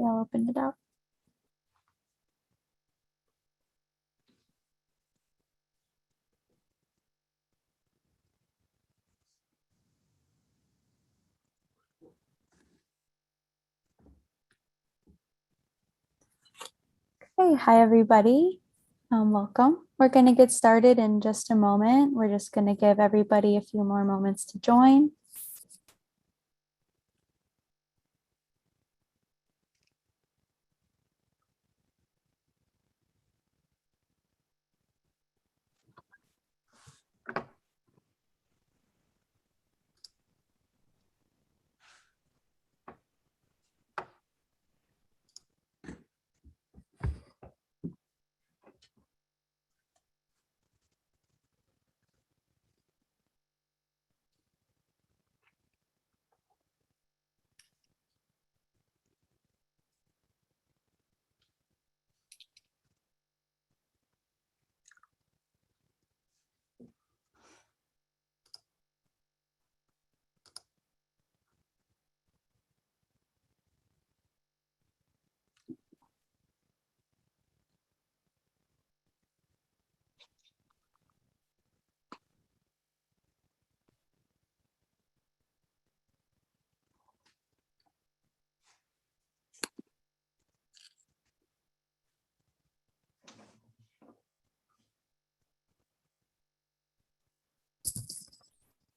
I'll open it up. Okay, hi everybody. Welcome. We're going to get started in just a moment. We're just going to give everybody a few more moments to join.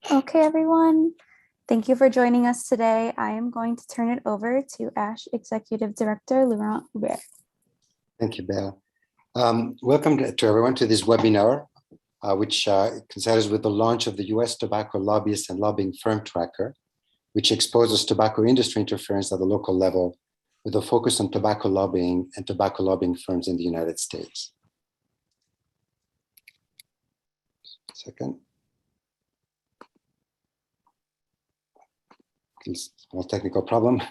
Okay, everyone. Thank you for joining us today. I am going to turn it over to ASH Executive Director Laurent Hubert. Thank you, Belle. Welcome to everyone to this webinar, which coincides with the launch of the U.S. Tobacco Lobbyist and Lobbying Firm Tracker, which exposes tobacco industry interference at the local level with a focus on tobacco lobbying and tobacco lobbying firms in the United States. Second. Small technical problem.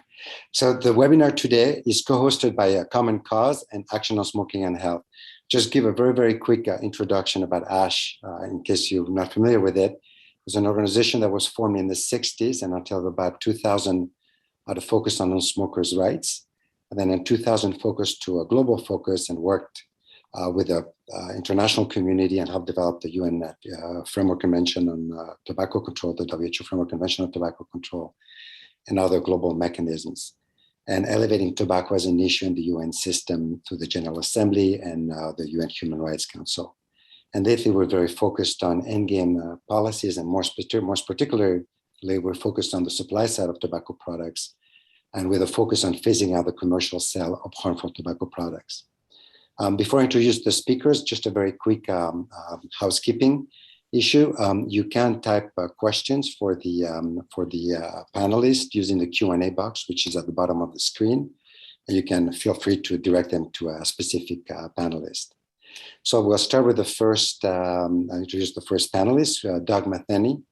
So the webinar today is co-hosted by Common Cause and Action on Smoking and Health. Just give a very, very quick introduction about ASH, in case you're not familiar with it. It was an organization that was formed in the 60s and until about 2000 to focus on non-smokers' rights. And then in 2000 focused to a global focus and worked with the international community and helped develop the UN Framework Convention on Tobacco Control, the WHO Framework Convention on Tobacco Control, and other global mechanisms, and elevating tobacco as an issue in the UN system through the General Assembly and the UN Human Rights Council. And lately, we're very focused on endgame policies, and most particularly, we're focused on the supply side of tobacco products, and with a focus on phasing out the commercial sale of harmful tobacco products. Before I introduce the speakers, just a very quick housekeeping issue. You can type questions for the panelists using the Q&A box, which is at the bottom of the screen. And you can feel free to direct them to a specific panelist. So we'll start with the first, I'll introduce the first panelist, Doug Matheny,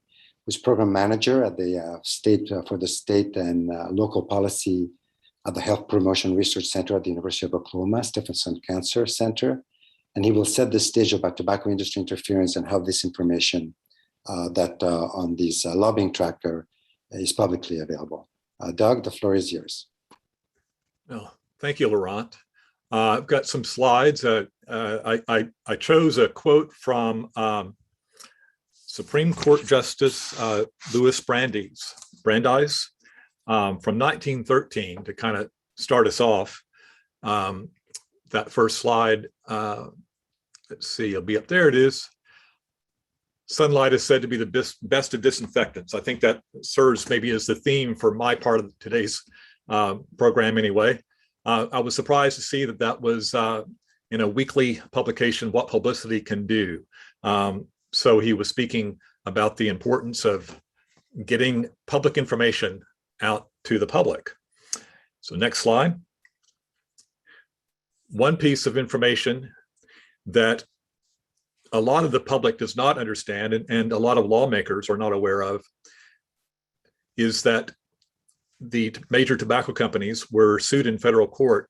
who's program manager at the state for the state and local policy at the Health Promotion Research Center at the University of Oklahoma, Stephenson Cancer Center. And he will set the stage about tobacco industry interference and how this information that on this lobbying tracker is publicly available. Doug, the floor is yours. Well, thank you, Laurent. I've got some slides. I chose a quote from Supreme Court Justice Louis Brandeis from 1913 to kind of start us off. That first slide, let's see, it'll be up there. It is. Sunlight is said to be the best of disinfectants. I think that serves maybe as the theme for my part of today's program anyway. I was surprised to see that that was in a weekly publication, What Publicity Can Do. So he was speaking about the importance of getting public information out to the public. So next slide. One piece of information that a lot of the public does not understand and a lot of lawmakers are not aware of is that the major tobacco companies were sued in federal court.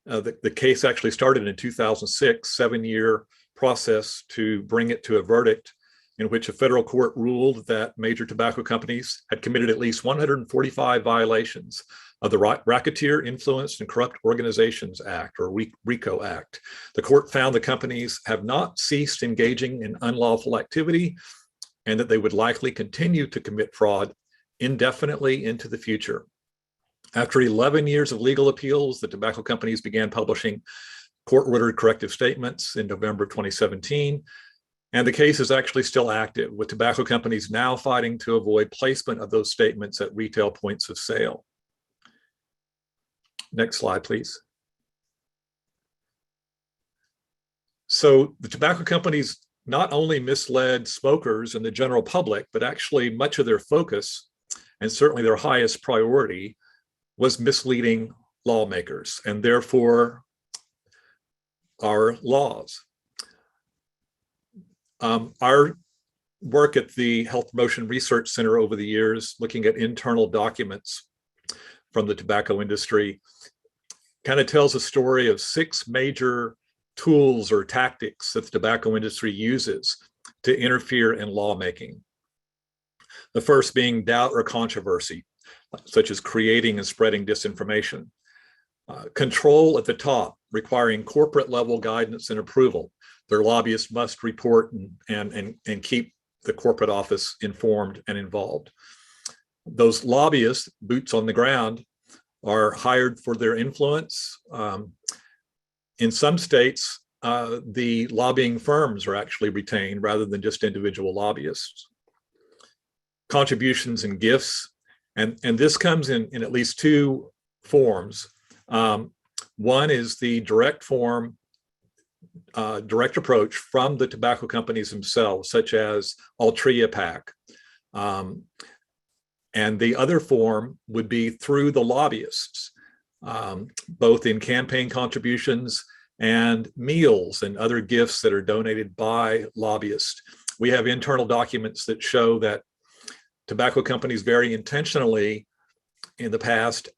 The case actually started in 2006, 7-year process to bring it to a verdict in which a federal court ruled that major tobacco companies had committed at least 145 violations of the Racketeer, Influenced, and Corrupt Organizations Act, or RICO Act. The court found the companies have not ceased engaging in unlawful activity and that they would likely continue to commit fraud indefinitely into the future. After 11 years of legal appeals, the tobacco companies began publishing court-ordered corrective statements in November of 2017, and the case is actually still active, with tobacco companies now fighting to avoid placement of those statements at retail points of sale. Next slide, please. So the tobacco companies not only misled smokers and the general public, but actually much of their focus, and certainly their highest priority, was misleading lawmakers and therefore our laws. Our work at the Health Promotion Research Center over the years, looking at internal documents from the tobacco industry, kind of tells a story of 6 major tools or tactics that the tobacco industry uses to interfere in lawmaking. The first being doubt or controversy, such as creating and spreading disinformation. Control at the top, requiring corporate level guidance and approval. Their lobbyists must report and keep the corporate office informed and involved. Those lobbyists, boots on the ground, are hired for their influence. In some states, the lobbying firms are actually retained rather than just individual lobbyists. Contributions and gifts, and this comes in at least 2 forms. One is the direct approach from the tobacco companies themselves, such as Altria PAC. And the other form would be through the lobbyists, both in campaign contributions and meals and other gifts that are donated by lobbyists. We have internal documents that show that tobacco companies very intentionally in the past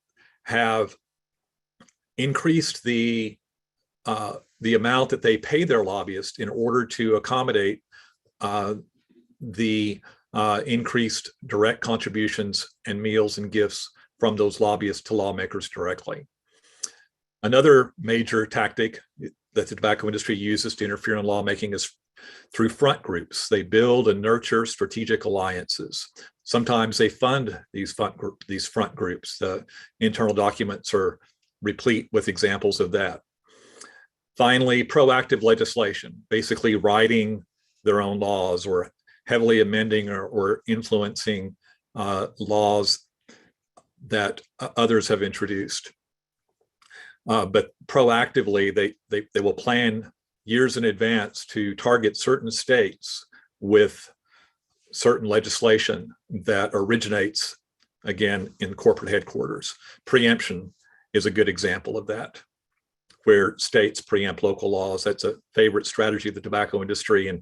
have increased the amount that they pay their lobbyists in order to accommodate the increased direct contributions and meals and gifts from those lobbyists to lawmakers directly. Another major tactic that the tobacco industry uses to interfere in lawmaking is through front groups. They build and nurture strategic alliances. Sometimes they fund these front groups. The internal documents are replete with examples of that. Finally, proactive legislation, basically writing their own laws or heavily amending or influencing laws that others have introduced. But proactively, they will plan years in advance to target certain states with certain legislation that originates, again, in corporate headquarters. Preemption is a good example of that, where states preempt local laws. That's a favorite strategy of the tobacco industry. And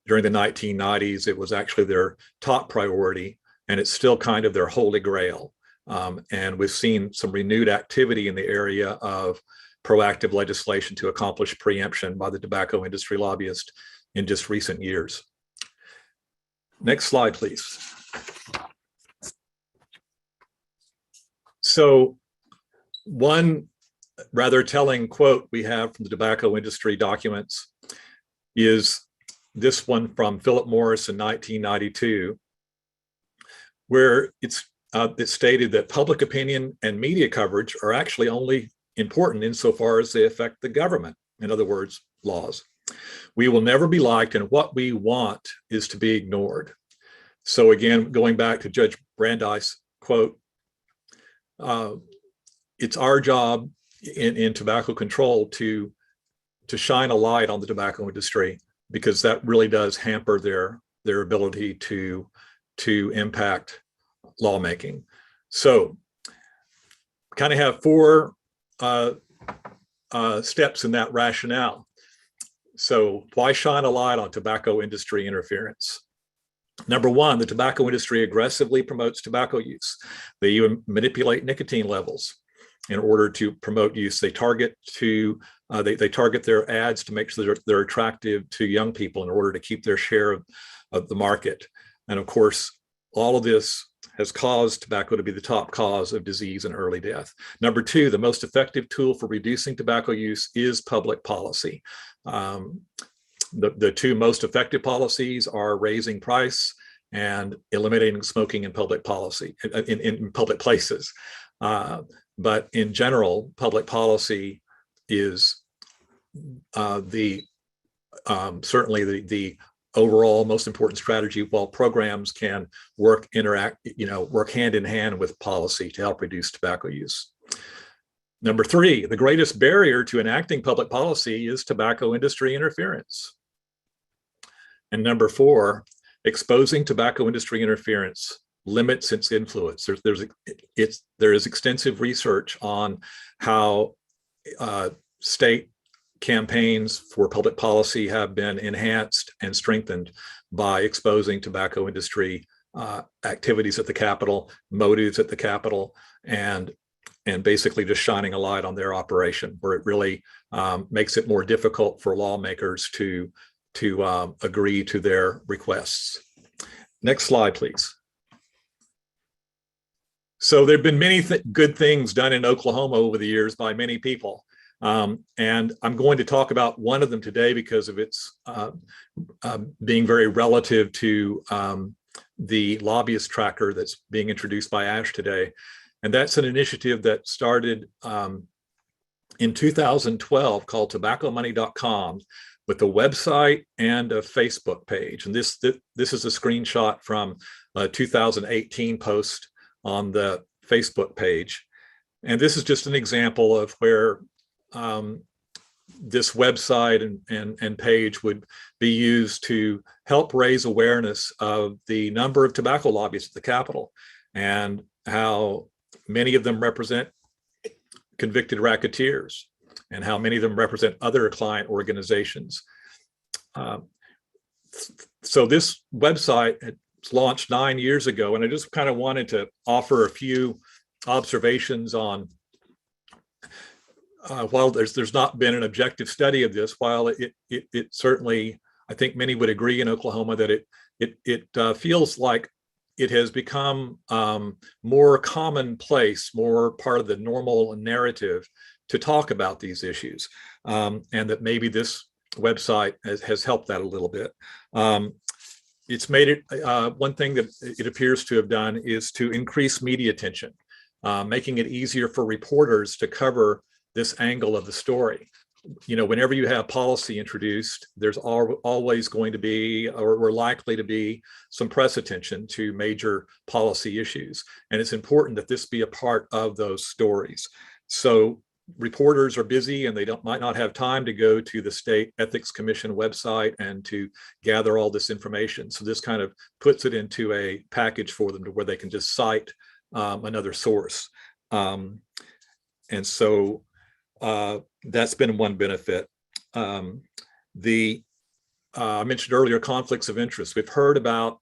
during the 1990s, it was actually their top priority, and it's still kind of their holy grail. And we've seen some renewed activity in the area of proactive legislation to accomplish preemption by the tobacco industry lobbyist in just recent years. Next slide, please. So one rather telling quote we have from the tobacco industry documents is this one from Philip Morris in 1992, where it's stated that public opinion and media coverage are actually only important insofar as they affect the government. In other words, laws. We will never be liked, and what we want is to be ignored. So again, going back to Judge Brandeis' quote, it's our job in tobacco control to shine a light on the tobacco industry, because that really does hamper their ability to impact lawmaking. So kind of have 4 steps in that rationale. So why shine a light on tobacco industry interference? Number 1, the tobacco industry aggressively promotes tobacco use. They even manipulate nicotine levels in order to promote use. They target their ads to make sure that they're attractive to young people in order to keep their share of the market. And of course, all of this has caused tobacco to be the top cause of disease and early death. Number two, the most effective tool for reducing tobacco use is public policy. The two most effective policies are raising price and eliminating smoking in public policy, in public places. But in general, public policy is certainly the overall most important strategy, while programs can work hand in hand with policy to help reduce tobacco use. Number three, the greatest barrier to enacting public policy is tobacco industry interference. And number four, exposing tobacco industry interference limits its influence. There is extensive research on how state campaigns for public policy have been enhanced and strengthened by exposing tobacco industry activities at the Capitol, motives at the Capitol, and basically just shining a light on their operation, where it really makes it more difficult for lawmakers to agree to their requests. Next slide, please. So there have been many good things done in Oklahoma over the years by many people. And I'm going to talk about one of them today because of its being very relative to the Lobbyist Tracker that's being introduced by Ash today. And that's an initiative that started in 2012 called tobaccomoney.com, with a website and a Facebook page. And this is a screenshot from a 2018 post on the Facebook page. And this is just an example of where this website and page would be used to help raise awareness of the number of tobacco lobbyists at the Capitol and how many of them represent convicted racketeers and how many of them represent other client organizations. So this website had launched 9 years ago, and I just kind of wanted to offer a few observations on while there's not been an objective study of this, while it certainly, I think many would agree in Oklahoma that it feels like it has become more commonplace, more part of the normal narrative to talk about these issues, and that maybe this website has helped that a little bit. It's made it, one thing that it appears to have done is to increase media attention, making it easier for reporters to cover this angle of the story. You know, whenever you have policy introduced, there's always going to be, or likely to be, some press attention to major policy issues. And it's important that this be a part of those stories. So reporters are busy and they might not have time to go to the State Ethics Commission website and to gather all this information. So this kind of puts it into a package for them to where they can just cite another source. And so that's been one benefit. I mentioned earlier conflicts of interest. We've heard about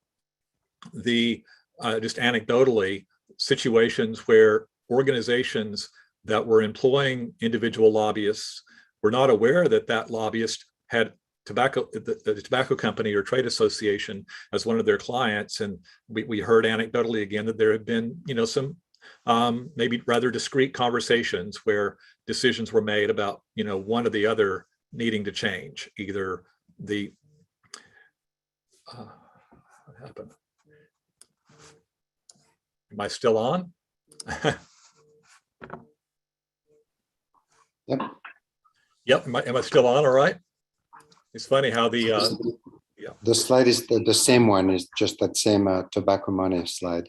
just anecdotally, situations where organizations that were employing individual lobbyists were not aware that that lobbyist had the tobacco company or trade association as one of their clients. And we heard anecdotally again that there have been, some maybe rather discreet conversations where decisions were made about, one or the other needing to change, either the, what happened? Am I still on? Yep. Yep. Am I still on? All right. It's funny how the slide is the same one. Is just that same tobacco money slide.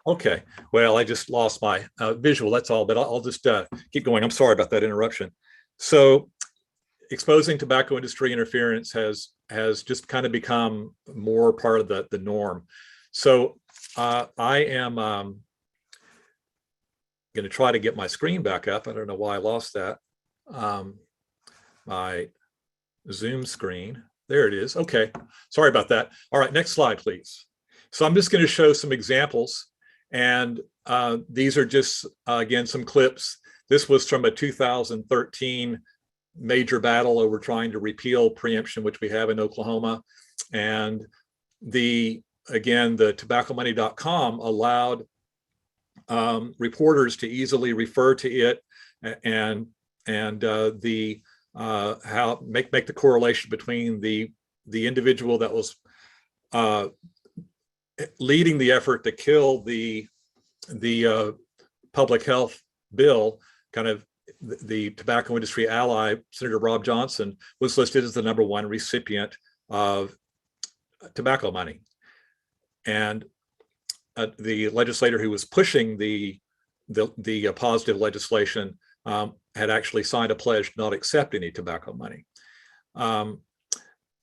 Okay. Well, I just lost my visual. That's all. But I'll just keep going. I'm sorry about that interruption. So, exposing tobacco industry interference has just kind of become more part of the norm. So, I am going to try to get my screen back up. I don't know why I lost that. My Zoom screen. There it is. Okay. Sorry about that. All right. Next slide, please. So I'm just going to show some examples. And these are just, again, some clips. This was from a 2013 major battle over trying to repeal preemption, which we have in Oklahoma. And the again, the tobaccomoney.com allowed reporters to easily refer to it and how make the correlation between the individual that was leading the effort to kill the public health bill, kind of the tobacco industry ally, Senator Rob Johnson, was listed as the #1 recipient of tobacco money. And the legislator who was pushing the positive legislation had actually signed a pledge to not accept any tobacco money.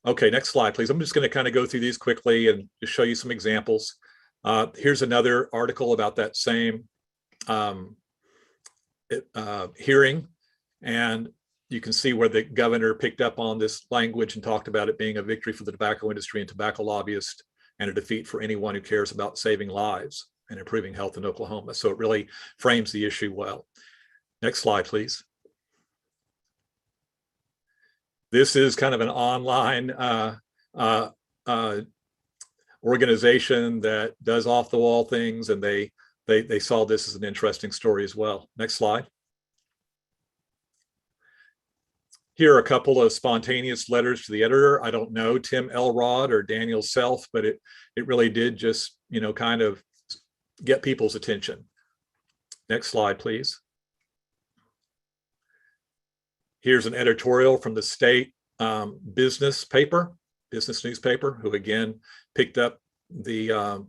Okay, next slide, please. I'm just going to kind of go through these quickly and just show you some examples. Here's another article about that same hearing, and you can see where the governor picked up on this language and talked about it being a victory for the tobacco industry and tobacco lobbyists and a defeat for anyone who cares about saving lives and improving health in Oklahoma. So it really frames the issue well. Next slide, please. This is kind of an online organization that does off-the-wall things, and they saw this as an interesting story as well. Next slide. Here are a couple of spontaneous letters to the editor. I don't know Tim Elrod or Daniel Self, but it really did just, kind of get people's attention. Next slide, please. Here's an editorial from the state business newspaper, who again picked up the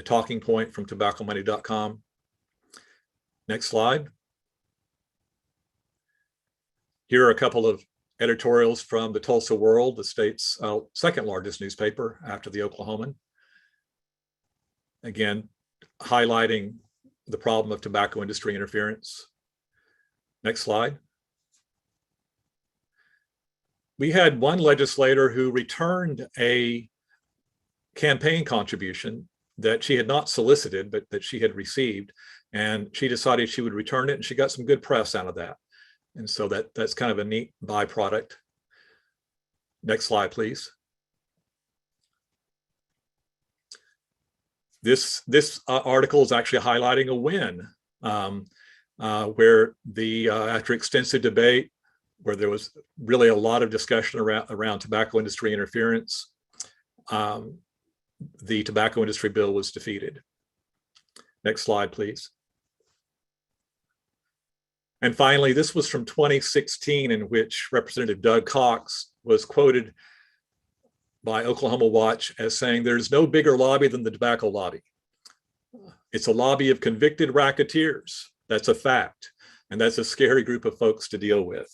talking point from tobaccomoney.com. Next slide. Here are a couple of editorials from the Tulsa World, the state's second largest newspaper after the Oklahoman. Again, highlighting the problem of tobacco industry interference. Next slide. We had one legislator who returned a campaign contribution that she had not solicited, but that she had received, and she decided she would return it, and she got some good press out of that. And so that's kind of a neat byproduct. Next slide, please. This article is actually highlighting a win, where after extensive debate, where there was really a lot of discussion around tobacco industry interference, the tobacco industry bill was defeated. Next slide, please. And finally, this was from 2016, in which Representative Doug Cox was quoted by Oklahoma Watch as saying, "There's no bigger lobby than the tobacco lobby. It's a lobby of convicted racketeers. That's a fact. And that's a scary group of folks to deal with."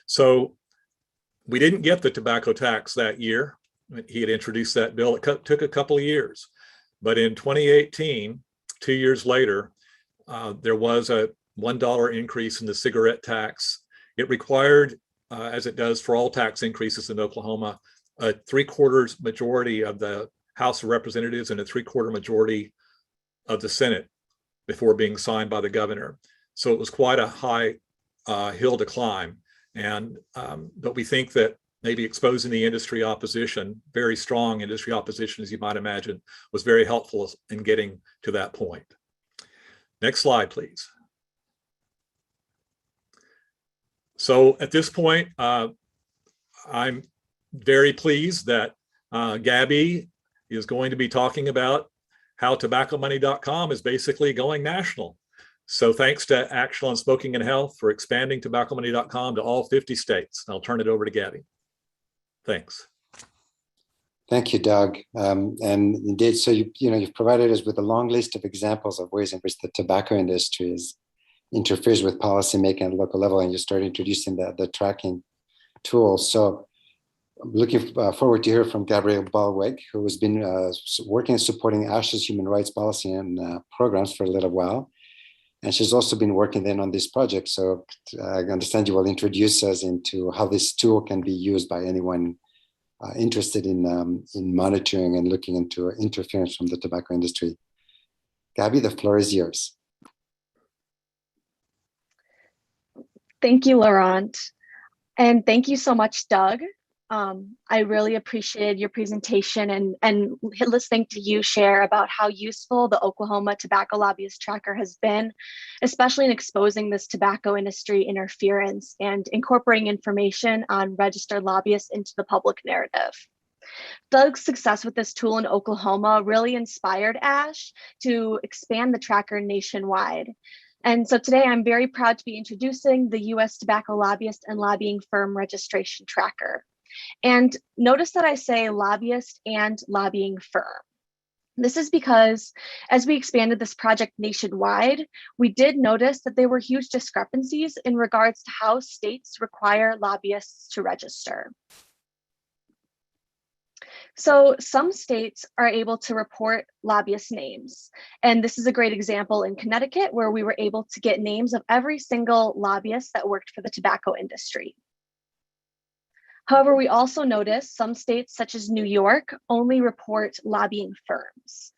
So we didn't get the tobacco tax that year. He had introduced that bill. It took a couple of years. But in 2018, 2 years later, there was a $1 increase in the cigarette tax. It required, as it does for all tax increases in Oklahoma, a 3/4 majority of the House of Representatives and a 3/4 majority of the Senate before being signed by the governor. So it was quite a high hill to climb. And but we think that maybe exposing the industry opposition, very strong industry opposition, as you might imagine, was very helpful in getting to that point. Next slide, please. So at this point, I'm very pleased that Gabby is going to be talking about how tobaccomoney.com is basically going national. So thanks to Action on Smoking and Health for expanding tobaccomoney.com to all 50 states. I'll turn it over to Gabby. Thanks. Thank you, Doug. And indeed, so you've provided us with a long list of examples of ways in which the tobacco industry interferes with policymaking at the local level, and you start introducing the tracking tools. So I'm looking forward to hear from Gabrielle Ballweg, who has been working and supporting ASH's human rights policy and programs for a little while. And she's also been working then on this project. So I understand you will introduce us into how this tool can be used by anyone interested in monitoring and looking into interference from the tobacco industry. Gabby, the floor is yours. Thank you, Laurent. And thank you so much, Doug, I really appreciated your presentation and listening to you share about how useful the Oklahoma Tobacco Lobbyist Tracker has been, especially in exposing this tobacco industry interference and incorporating information on registered lobbyists into the public narrative. Doug's success with this tool in Oklahoma really inspired ASH to expand the tracker nationwide. And so today I'm very proud to be introducing the U.S. Tobacco Lobbyist and Lobbying Firm Registration Tracker. And notice that I say lobbyist and lobbying firm. This is because as we expanded this project nationwide, we did notice that there were huge discrepancies in regards to how states require lobbyists to register. So some states are able to report lobbyist names. And this is a great example in Connecticut, where we were able to get names of every single lobbyist that worked for the tobacco industry. However, we also noticed some states such as New York only report lobbying firms.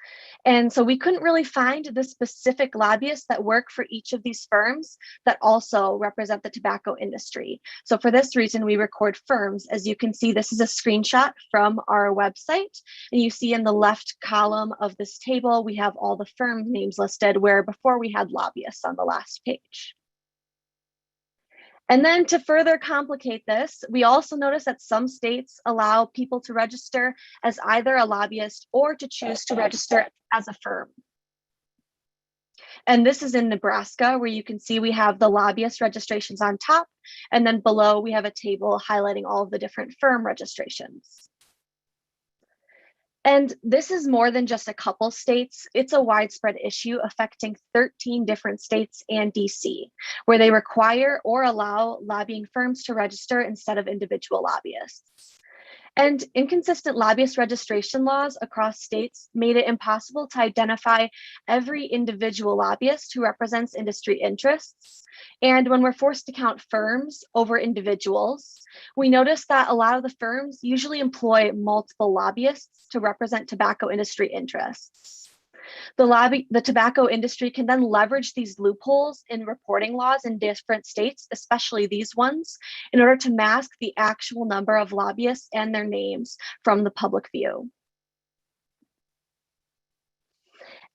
And so we couldn't really find the specific lobbyists that work for each of these firms that also represent the tobacco industry. So for this reason, we record firms. As you can see, this is a screenshot from our website. And you see in the left column of this table, we have all the firm names listed, where before we had lobbyists on the last page. And then to further complicate this, we also notice that some states allow people to register as either a lobbyist or to choose to register as a firm. And this is in Nebraska, where you can see we have the lobbyist registrations on top, and then below we have a table highlighting all of the different firm registrations. And this is more than just a couple states. It's a widespread issue affecting 13 different states and DC, where they require or allow lobbying firms to register instead of individual lobbyists. And inconsistent lobbyist registration laws across states made it impossible to identify every individual lobbyist who represents industry interests. And when we're forced to count firms over individuals, we notice that a lot of the firms usually employ multiple lobbyists to represent tobacco industry interests. The tobacco industry can then leverage these loopholes in reporting laws in different states, especially these ones, in order to mask the actual number of lobbyists and their names from the public view.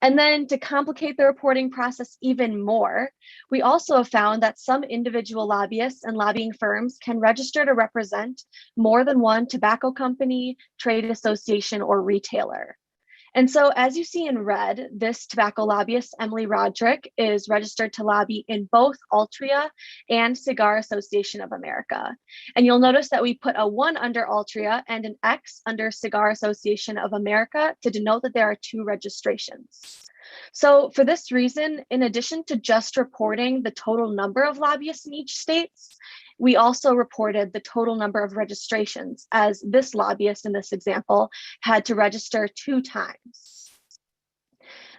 And then to complicate the reporting process even more, we also have found that some individual lobbyists and lobbying firms can register to represent more than one tobacco company, trade association, or retailer. And so as you see in red, this tobacco lobbyist, Emily Roderick, is registered to lobby in both Altria and Cigar Association of America. And you'll notice that we put a 1 under Altria and an X under Cigar Association of America to denote that there are 2 registrations. So for this reason, in addition to just reporting the total number of lobbyists in each state, we also reported the total number of registrations, as this lobbyist in this example had to register 2 times.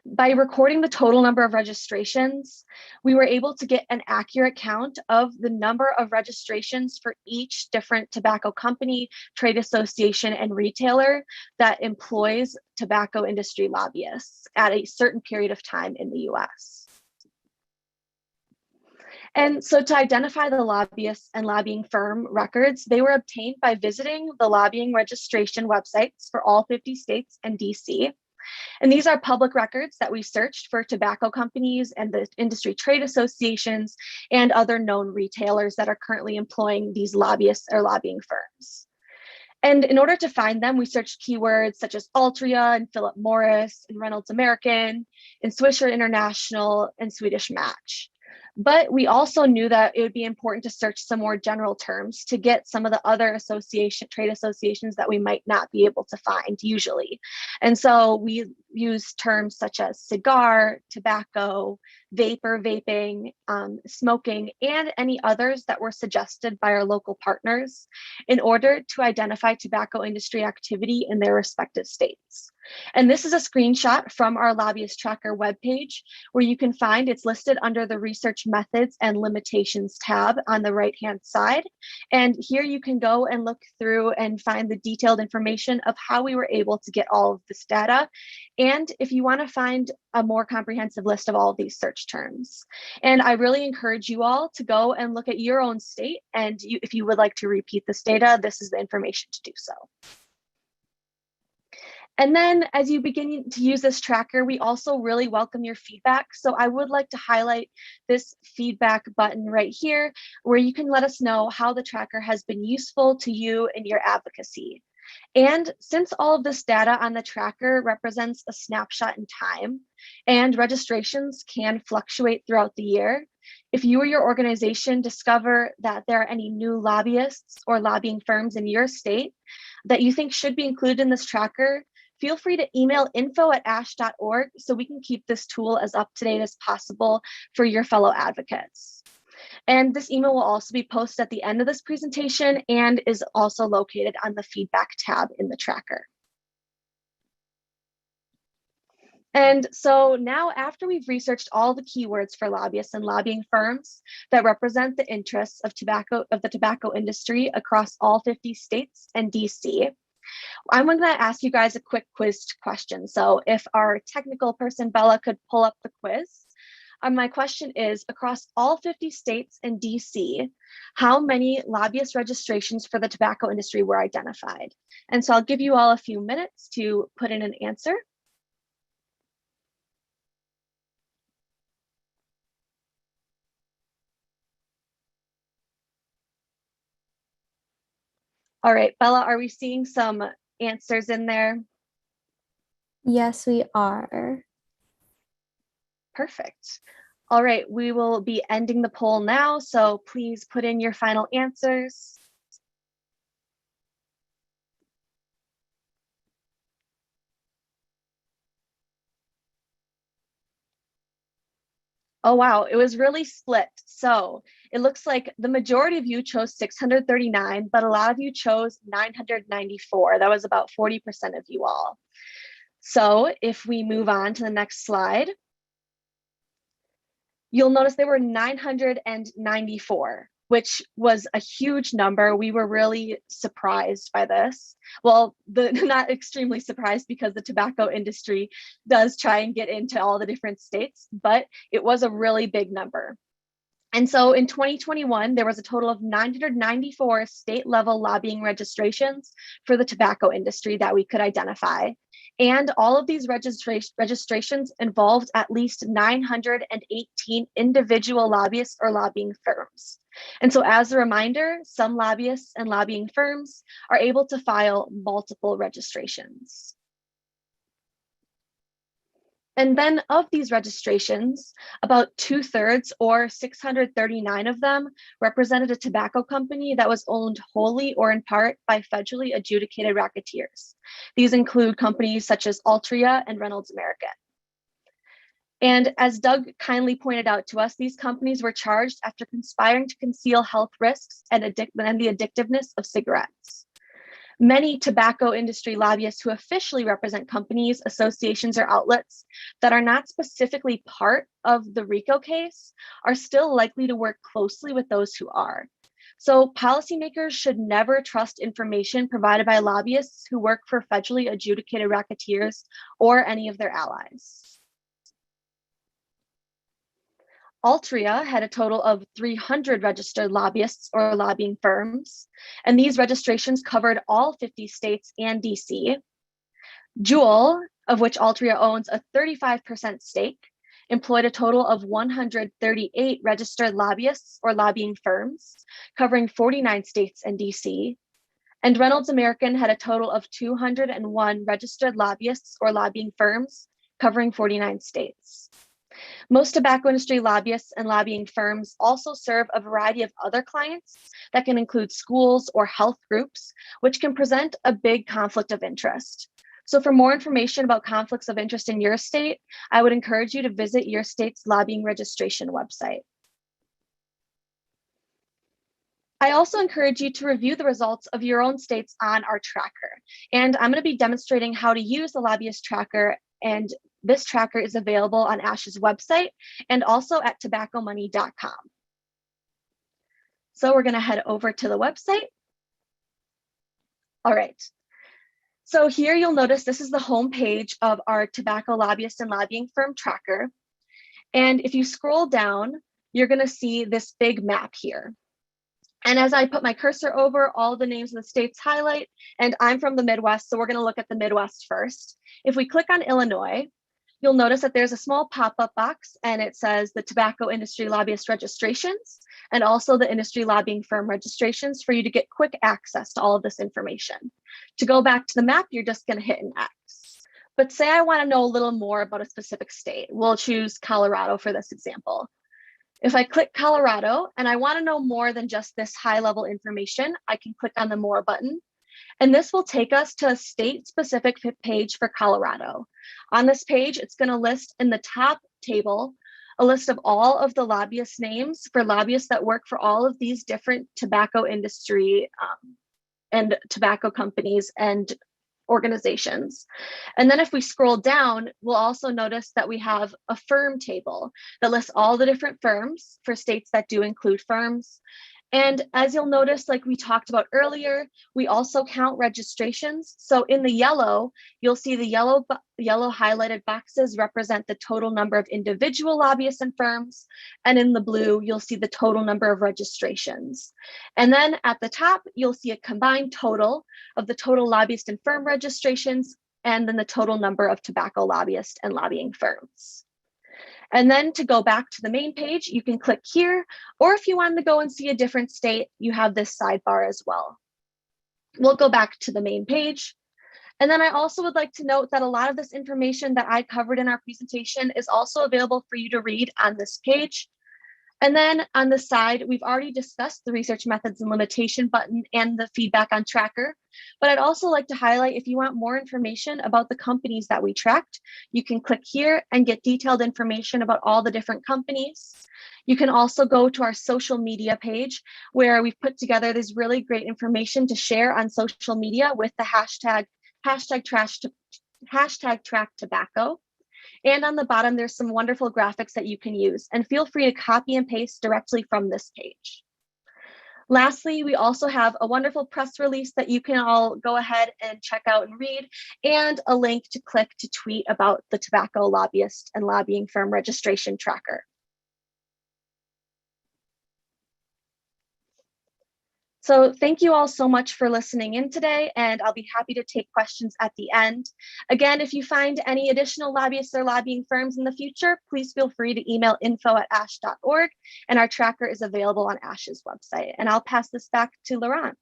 By recording the total number of registrations, we were able to get an accurate count of the number of registrations for each different tobacco company, trade association, and retailer that employs tobacco industry lobbyists at a certain period of time in the US. And so to identify the lobbyists and lobbying firm records, they were obtained by visiting the lobbying registration websites for all 50 states and DC. And these are public records that we searched for tobacco companies and the industry trade associations and other known retailers that are currently employing these lobbyists or lobbying firms. And in order to find them, we searched keywords such as Altria and Philip Morris and Reynolds American and Swisher International and Swedish Match. But we also knew that it would be important to search some more general terms to get some of the other trade associations that we might not be able to find usually. And so we used terms such as cigar, tobacco, vapor, vaping, smoking, and any others that were suggested by our local partners in order to identify tobacco industry activity in their respective states. And this is a screenshot from our Lobbyist Tracker webpage, where you can find it's listed under the Research Methods and Limitations tab on the right-hand side. And here you can go and look through and find the detailed information of how we were able to get all of this data. And if you want to find a more comprehensive list of all of these search terms. And I really encourage you all to go and look at your own state. And if you would like to repeat this data, this is the information to do so. And then as you begin to use this tracker, we also really welcome your feedback. So I would like to highlight this feedback button right here, where you can let us know how the tracker has been useful to you in your advocacy. And since all of this data on the tracker represents a snapshot in time, and registrations can fluctuate throughout the year, if you or your organization discover that there are any new lobbyists or lobbying firms in your state that you think should be included in this tracker, feel free to email info@ash.org so we can keep this tool as up to date as possible for your fellow advocates. And this email will also be posted at the end of this presentation and is also located on the feedback tab in the tracker. And so now, after we've researched all the keywords for lobbyists and lobbying firms that represent the interests of the tobacco industry across all 50 states and DC, I'm going to ask you guys a quick quiz question. So if our technical person, Bella, could pull up the quiz. My question is, across all 50 states and DC, how many lobbyist registrations for the tobacco industry were identified? And so I'll give you all a few minutes to put in an answer. All right, Bella, are we seeing some answers in there? Yes, we are. Perfect. All right, we will be ending the poll now, so please put in your final answers. Oh, wow, it was really split. So it looks like the majority of you chose 639, but a lot of you chose 994. That was about 40% of you all. So if we move on to the next slide, you'll notice there were 994, which was a huge number. We were really surprised by this. Well, not extremely surprised, because the tobacco industry does try and get into all the different states, but it was a really big number. And so in 2021, there was a total of 994 state-level lobbying registrations for the tobacco industry that we could identify. And all of these registrations involved at least 918 individual lobbyists or lobbying firms. And so as a reminder, some lobbyists and lobbying firms are able to file multiple registrations. And then of these registrations, about 2/3 or 639 of them represented a tobacco company that was owned wholly or in part by federally adjudicated racketeers. These include companies such as Altria and Reynolds American. And as Doug kindly pointed out to us, these companies were charged after conspiring to conceal health risks and the addictiveness of cigarettes. Many tobacco industry lobbyists who officially represent companies, associations, or outlets that are not specifically part of the RICO case are still likely to work closely with those who are. So policymakers should never trust information provided by lobbyists who work for federally adjudicated racketeers or any of their allies. Altria had a total of 300 registered lobbyists or lobbying firms, and these registrations covered all 50 states and DC. Juul, of which Altria owns a 35% stake, employed a total of 138 registered lobbyists or lobbying firms, covering 49 states and DC. And Reynolds American had a total of 201 registered lobbyists or lobbying firms, covering 49 states. Most tobacco industry lobbyists and lobbying firms also serve a variety of other clients that can include schools or health groups, which can present a big conflict of interest. So for more information about conflicts of interest in your state, I would encourage you to visit your state's lobbying registration website. I also encourage you to review the results of your own states on our tracker. And I'm going to be demonstrating how to use the Lobbyist Tracker, and this tracker is available on ASH's website and also at tobaccomoney.com. So we're going to head over to the website. All right. So here you'll notice this is the home page of our tobacco lobbyist and lobbying firm tracker. And if you scroll down, you're going to see this big map here. And as I put my cursor over, all the names of the states highlight, and I'm from the Midwest, so we're going to look at the Midwest first. If we click on Illinois, you'll notice that there's a small pop-up box, and it says the tobacco industry lobbyist registrations, and also the industry lobbying firm registrations for you to get quick access to all of this information. To go back to the map, you're just going to hit an X. But say I want to know a little more about a specific state. We'll choose Colorado for this example. If I click Colorado and I want to know more than just this high-level information, I can click on the More button. And this will take us to a state-specific page for Colorado. On this page, it's going to list in the top table a list of all of the lobbyist names for lobbyists that work for all of these different tobacco industry and tobacco companies and organizations. And then if we scroll down, we'll also notice that we have a firm table that lists all the different firms for states that do include firms. And as you'll notice, like we talked about earlier, we also count registrations. So in the yellow, you'll see the yellow highlighted boxes represent the total number of individual lobbyists and firms. And in the blue, you'll see the total number of registrations. And then at the top, you'll see a combined total of the total lobbyist and firm registrations, and then the total number of tobacco lobbyists and lobbying firms. And then to go back to the main page, you can click here, or if you want to go and see a different state, you have this sidebar as well. We'll go back to the main page. And then I also would like to note that a lot of this information that I covered in our presentation is also available for you to read on this page. And then on the side, we've already discussed the research methods and limitation button and the feedback on tracker. But I'd also like to highlight, if you want more information about the companies that we tracked, you can click here and get detailed information about all the different companies. You can also go to our social media page, where we've put together this really great information to share on social media with the hashtag #TrackTobacco. And on the bottom, there's some wonderful graphics that you can use, and feel free to copy and paste directly from this page. Lastly, we also have a wonderful press release that you can all go ahead and check out and read, and a link to click to tweet about the tobacco lobbyist and lobbying firm registration tracker. So thank you all so much for listening in today, and I'll be happy to take questions at the end. Again, if you find any additional lobbyists or lobbying firms in the future, please feel free to email info@ash.org, and our tracker is available on ASH's website. And I'll pass this back to Laurent.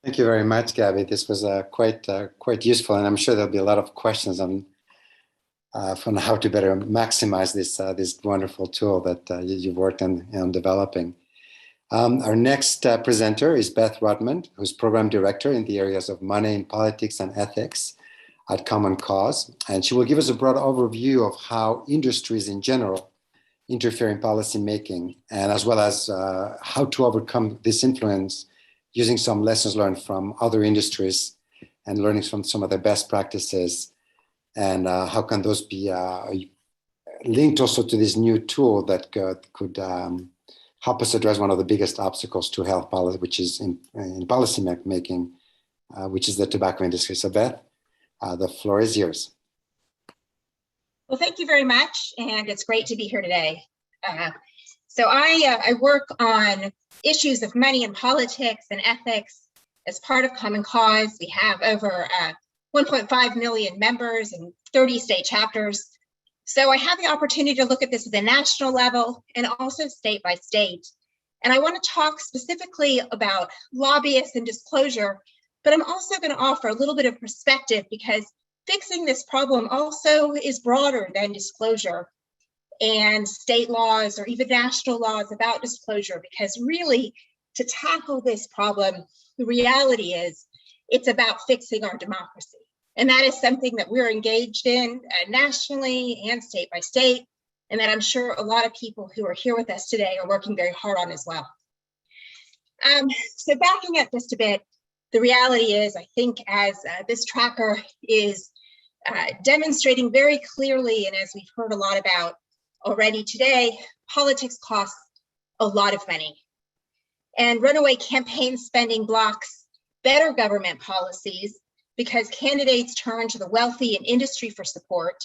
Thank you very much, Gabby. This was quite useful, and I'm sure there'll be a lot of questions on how to better maximize this wonderful tool that you've worked on developing. Our next presenter is Beth Rodman, who's program director in the areas of money and politics and ethics at Common Cause. And she will give us a broad overview of how industries in general interfere in policy making, and as well as how to overcome this influence using some lessons learned from other industries and learning from some of the best practices. And how can those be linked also to this new tool that could help us address one of the biggest obstacles to health policy, which is in policy making, which is the tobacco industry. So Beth, the floor is yours. Well, thank you very much, and it's great to be here today. So I work on issues of money and politics and ethics as part of Common Cause. We have over 1.5 million members and 30 state chapters. So I have the opportunity to look at this at the national level and also state by state. And I want to talk specifically about lobbyists and disclosure, but I'm also going to offer a little bit of perspective, because fixing this problem also is broader than disclosure and state laws or even national laws about disclosure, because really to tackle this problem, the reality is it's about fixing our democracy. And that is something that we're engaged in nationally and state by state, and that I'm sure a lot of people who are here with us today are working very hard on as well. So backing up just a bit, the reality is, I think, as this tracker is demonstrating very clearly, and as we've heard a lot about already today, politics costs a lot of money. And runaway campaign spending blocks better government policies because candidates turn to the wealthy and industry for support.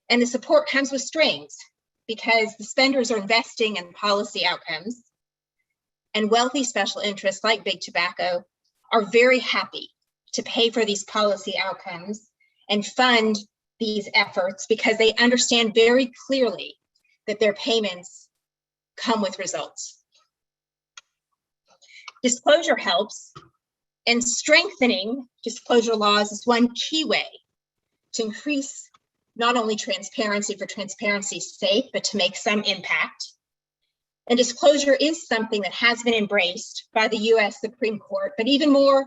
And the support comes with strings because the spenders are investing in policy outcomes. And wealthy special interests like big tobacco are very happy to pay for these policy outcomes and fund these efforts because they understand very clearly that their payments come with results. Disclosure helps, and strengthening disclosure laws is one key way to increase not only transparency for transparency's sake, but to make some impact. And disclosure is something that has been embraced by the US Supreme Court, but even more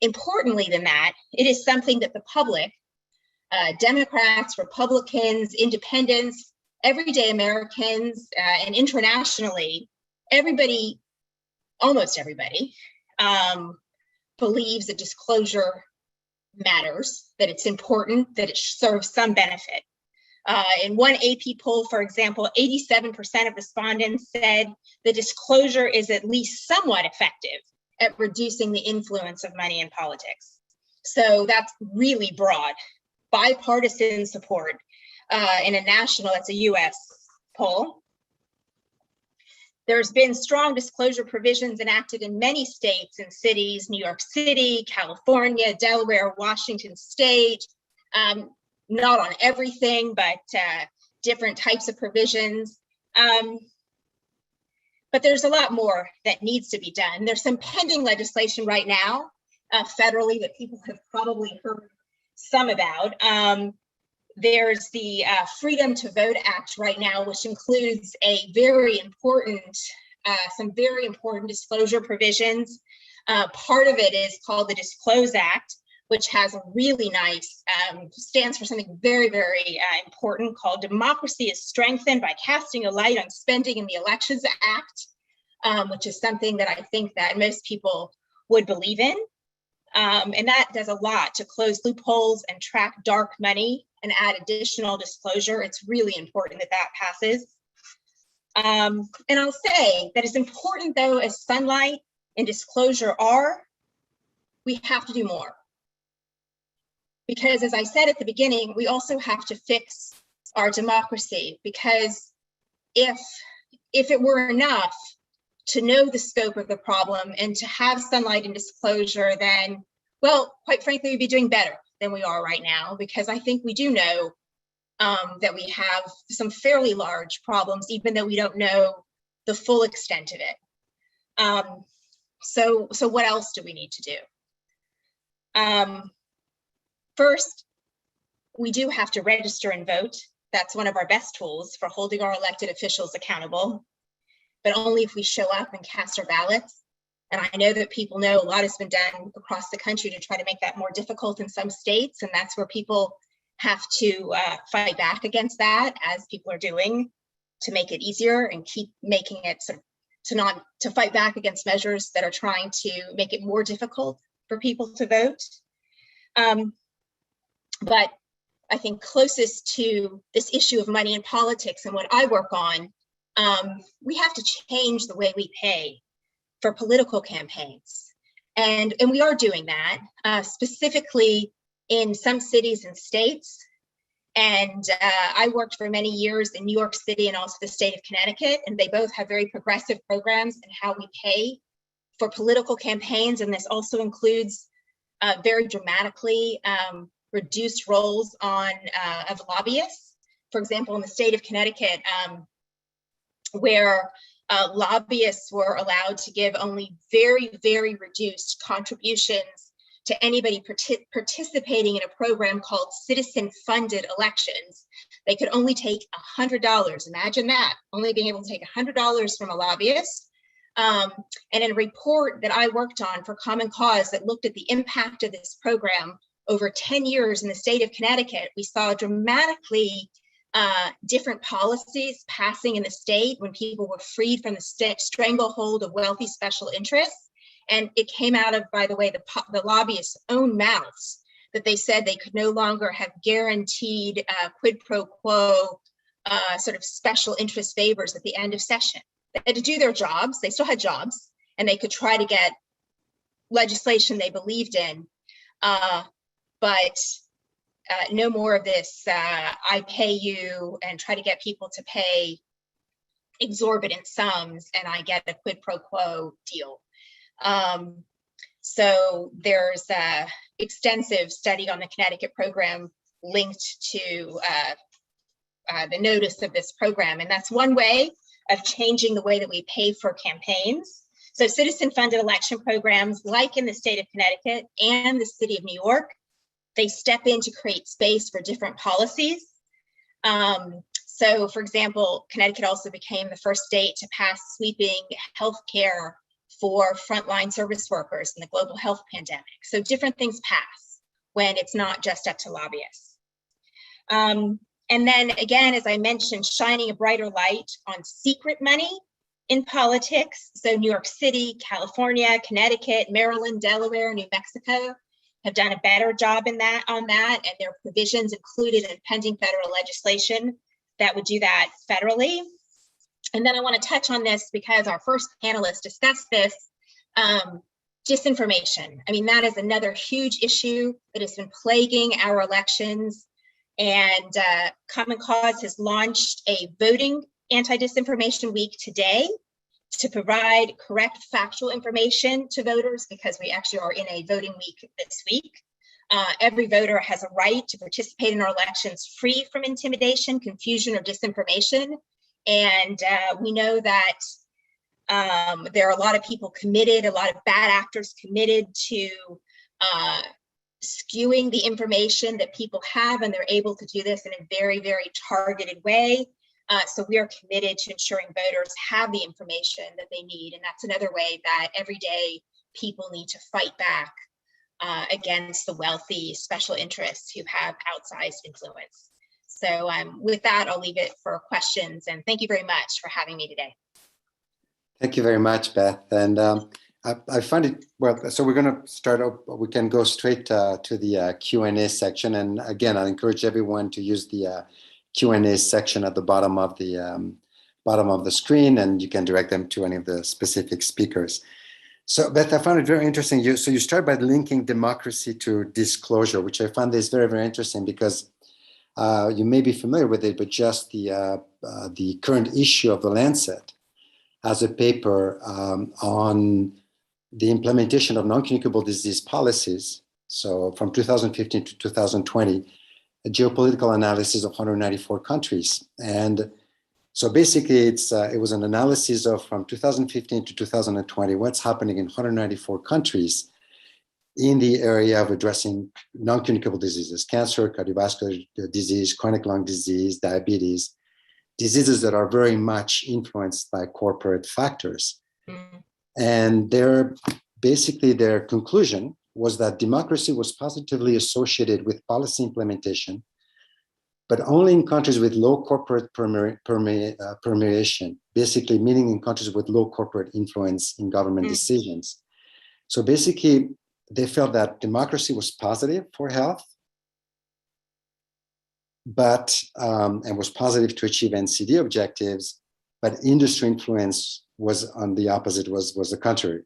importantly than that, it is something that the public, Democrats, Republicans, independents, everyday Americans, and internationally, everybody, almost everybody, believes that disclosure matters, that it's important, that it serves some benefit. In one AP poll, for example, 87% of respondents said the disclosure is at least somewhat effective at reducing the influence of money in politics. So that's really broad, bipartisan support in a national, that's a US poll. There's been strong disclosure provisions enacted in many states and cities, New York City, California, Delaware, Washington State, not on everything, but different types of provisions. But there's a lot more that needs to be done. There's some pending legislation right now, federally, that people have probably heard some about. There's the Freedom to Vote Act right now, which includes a very important, some very important disclosure provisions. Part of it is called the Disclose Act, which has a really nice, stands for something very, very important called Democracy is Strengthened by Casting a Light on Spending in the Elections Act, which is something that I think that most people would believe in. And that does a lot to close loopholes and track dark money and add additional disclosure. It's really important that that passes. And I'll say that as important though as sunlight and disclosure are, we have to do more. Because as I said at the beginning, we also have to fix our democracy, because if it were enough to know the scope of the problem and to have sunlight and disclosure, then, well, quite frankly, we'd be doing better than we are right now, because I think we do know that we have some fairly large problems, even though we don't know the full extent of it. So what else do we need to do? First, we do have to register and vote. That's one of our best tools for holding our elected officials accountable, but only if we show up and cast our ballots. And I know that people know a lot has been done across the country to try to make that more difficult in some states, and that's where people have to fight back against that, as people are doing, to make it easier and keep making it sort of to fight back against measures that are trying to make it more difficult for people to vote. But I think closest to this issue of money in politics and what I work on, we have to change the way we pay for political campaigns. And we are doing that, specifically in some cities and states. And I worked for many years in New York City and also the state of Connecticut, and they both have very progressive programs in how we pay for political campaigns. And this also includes very dramatically reduced roles of lobbyists. For example, in the state of Connecticut, where lobbyists were allowed to give only very, very reduced contributions to anybody participating in a program called citizen-funded elections. They could only take $100. Imagine that, only being able to take $100 from a lobbyist. And in a report that I worked on for Common Cause that looked at the impact of this program over 10 years in the state of Connecticut, we saw dramatically different policies passing in the state when people were freed from the stranglehold of wealthy special interests. And it came out of, by the way, the lobbyists' own mouths that they said they could no longer have guaranteed quid pro quo sort of special interest favors at the end of session. They had to do their jobs. They still had jobs, and they could try to get legislation they believed in, but no more of this, I pay you and try to get people to pay exorbitant sums and I get a quid pro quo deal. So there's a extensive study on the Connecticut program linked to the notice of this program. And that's one way of changing the way that we pay for campaigns. So citizen-funded election programs, like in the state of Connecticut and the city of New York, they step in to create space for different policies. So for example, Connecticut also became the first state to pass sweeping health care for frontline service workers in the global health pandemic. So different things pass when it's not just up to lobbyists. And then again, as I mentioned, shining a brighter light on secret money in politics. So New York City, California, Connecticut, Maryland, Delaware, New Mexico have done a better job on that, and there are provisions included in pending federal legislation that would do that federally. And then I want to touch on this because our first panelist discussed this, disinformation. I mean, that is another huge issue that has been plaguing our elections. And Common Cause has launched a voting anti-disinformation week today to provide correct factual information to voters, because we actually are in a voting week this week. Every voter has a right to participate in our elections free from intimidation, confusion, or disinformation. And we know that there are a lot of people committed, a lot of bad actors committed to skewing the information that people have, and they're able to do this in a very, very targeted way. So we are committed to ensuring voters have the information that they need. And that's another way that every day people need to fight back against the wealthy special interests who have outsized influence. So with that, I'll leave it for questions. And thank you very much for having me today. Thank you very much, Beth. And I find it, well, so we're going to start up, we can go straight to the Q&A section. And again, I encourage everyone to use the Q&A section at the bottom of the screen, and you can direct them to any of the specific speakers. So Beth, I found it very interesting. So you start by linking democracy to disclosure, which I found is very, very interesting because you may be familiar with it, but just the current issue of the Lancet has a paper on the implementation of non-communicable disease policies. So from 2015 to 2020, a geopolitical analysis of 194 countries. And so basically it was an analysis of from 2015 to 2020, what's happening in 194 countries in the area of addressing non-communicable diseases, cancer, cardiovascular disease, chronic lung disease, diabetes, diseases that are very much influenced by corporate factors. Mm. And their conclusion was that democracy was positively associated with policy implementation, but only in countries with low corporate permeation, basically meaning in countries with low corporate influence in government decisions. So basically, they felt that democracy was positive for health, but and was positive to achieve NCD objectives, but industry influence was on the opposite, was the contrary.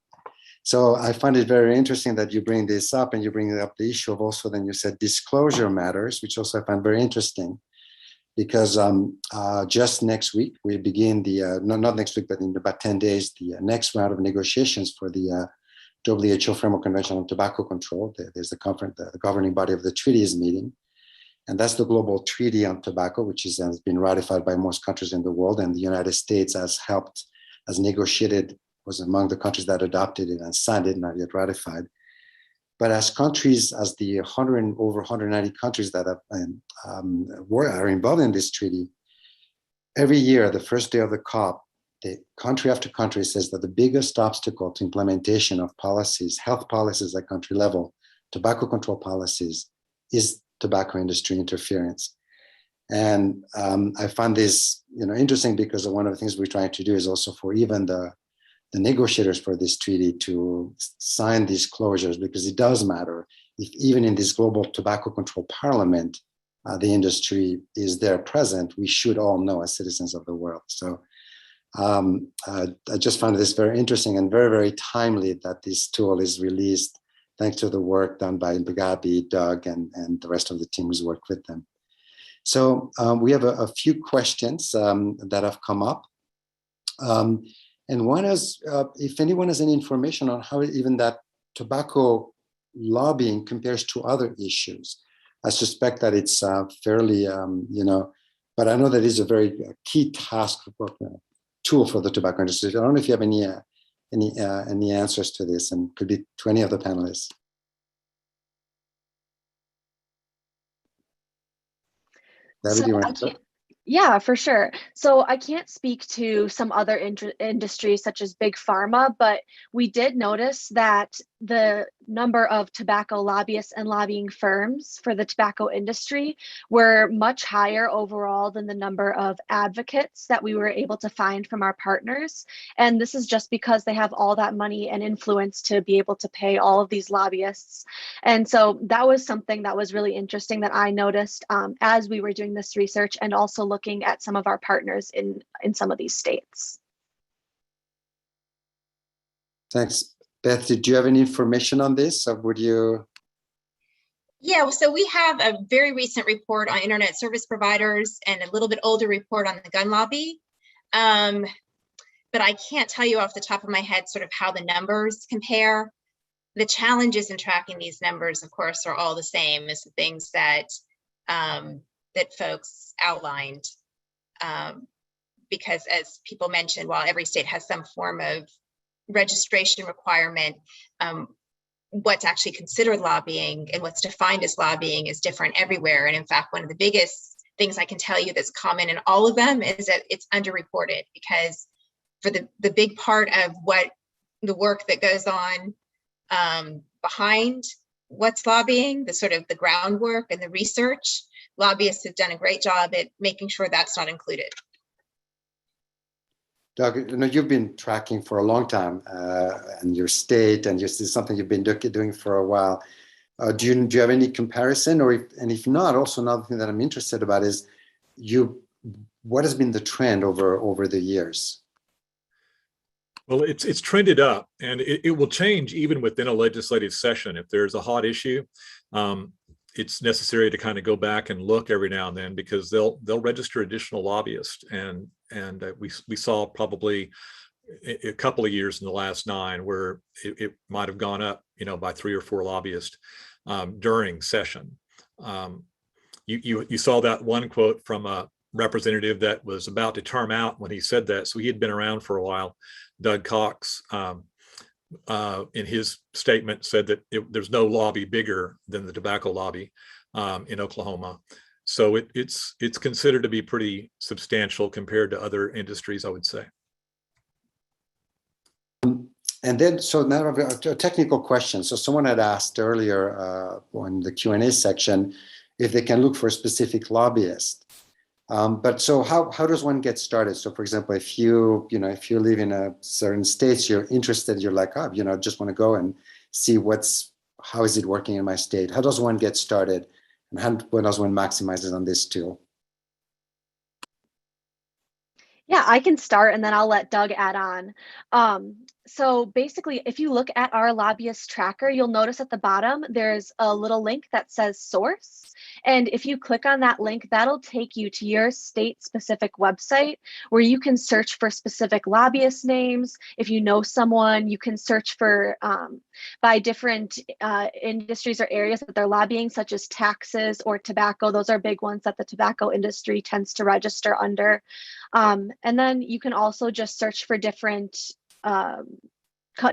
So I find it very interesting that you bring this up, and you bring up the issue of also, then you said disclosure matters, which also I find very interesting, because just next week, we begin the, not next week, but in about 10 days, the next round of negotiations for the WHO Framework Convention on Tobacco Control. There's the conference, the governing body of the treaty is meeting. And that's the global treaty on tobacco, which has been ratified by most countries in the world. And the United States has negotiated, was among the countries that adopted it and signed it, not yet ratified. But as countries, as the over 190 countries that are involved in this treaty, every year, the first day of the COP, the country after country says that the biggest obstacle to implementation of policies, health policies at country level, tobacco control policies, is tobacco industry interference. And I find this, interesting because one of the things we're trying to do is also for even the negotiators for this treaty to sign these closures, because it does matter if even in this global tobacco control parliament, the industry is there present. We should all know as citizens of the world. So I just found this very interesting and very, very timely that this tool is released, thanks to the work done by Gabi, Doug, and the rest of the team who's worked with them. So we have a few questions that have come up. And one is, if anyone has any information on how even that tobacco lobbying compares to other issues. I suspect that it's fairly, but I know that is a very key task tool for the tobacco industry. I don't know if you have any answers to this, and could be to any of the panelists. David, you want to? Yeah, for sure. So I can't speak to some other industries such as big pharma, but we did notice that the number of tobacco lobbyists and lobbying firms for the tobacco industry were much higher overall than the number of advocates that we were able to find from our partners. And this is just because they have all that money and influence to be able to pay all of these lobbyists. And so that was something that was really interesting that I noticed as we were doing this research, and also looking at some of our partners in some of these states. Thanks. Beth, did you have any information on this, or would you? Yeah, so we have a very recent report on internet service providers and a little bit older report on the gun lobby. But I can't tell you off the top of my head sort of how the numbers compare. The challenges in tracking these numbers, of course, are all the same as the things that that folks outlined. Because as people mentioned, while every state has some form of registration requirement, what's actually considered lobbying and what's defined as lobbying is different everywhere. And in fact, one of the biggest things I can tell you that's common in all of them is that it's underreported, because for the big part of what the work that goes on behind what's lobbying, the sort of the groundwork and the research, lobbyists have done a great job at making sure that's not included. Doug, you've been tracking for a long time in your state, and this is something you've been doing for a while. Do you have any comparison, and if not, also another thing that I'm interested about is what has been the trend over the years? Well, it's trended up, and it will change even within a legislative session. If there's a hot issue, it's necessary to kind of go back and look every now and then, because they'll register additional lobbyists, and we saw probably a couple of years in the last 9 where it might have gone up, by 3 or 4 lobbyists during session. You saw that one quote from a representative that was about to term out when he said that, so he had been around for a while. Doug Cox, in his statement, said that there's no lobby bigger than the tobacco lobby in Oklahoma. So it's considered to be pretty substantial compared to other industries, I would say. And then, so now a technical question. So someone had asked earlier in the Q&A section if they can look for a specific lobbyist. But so how does one get started? So for example, if you live in a certain states, you're interested, you're like, just want to go and see how is it working in my state? How does one get started? And how does one maximize it on this tool? Yeah, I can start and then I'll let Doug add on. So basically, if you look at our Lobbyist Tracker, you'll notice at the bottom, there's a little link that says source. And if you click on that link, that'll take you to your state-specific website where you can search for specific lobbyist names. If you know someone, you can search for by different industries or areas that they're lobbying, such as taxes or tobacco. Those are big ones that the tobacco industry tends to register under. And then you can also just search for different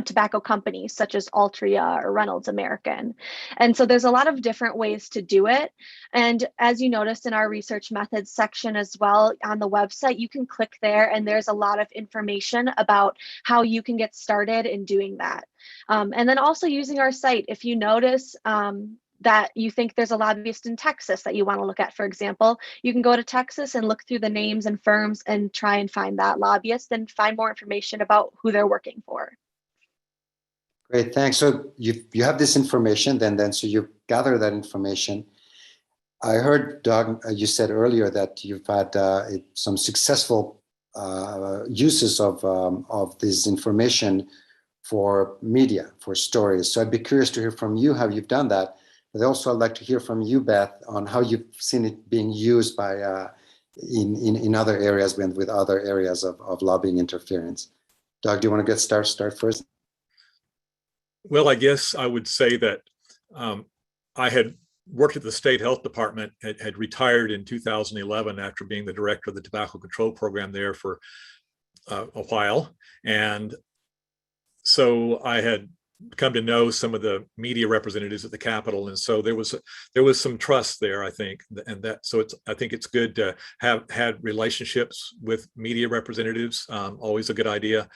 tobacco companies such as Altria or Reynolds American. And so there's a lot of different ways to do it. And as you noticed in our research methods section as well on the website, you can click there and there's a lot of information about how you can get started in doing that. And then also using our site, if you notice, that you think there's a lobbyist in Texas that you want to look at, for example, you can go to Texas and look through the names and firms and try and find that lobbyist and find more information about who they're working for. Great, thanks. So you have this information, then so you gather that information. I heard, Doug, you said earlier that you've had some successful uses of this information for media, for stories. So I'd be curious to hear from you how you've done that. But also I'd like to hear from you, Beth, on how you've seen it being used by in other areas with other areas of lobbying interference. Doug, do you want to start first? Well, I guess I would say that I had worked at the state health department, had retired in 2011 after being the director of the tobacco control program there for a while. And so I had come to know some of the media representatives at the Capitol. And so there was some trust there, I think. And I think it's good to have had relationships with media representatives, always a good idea.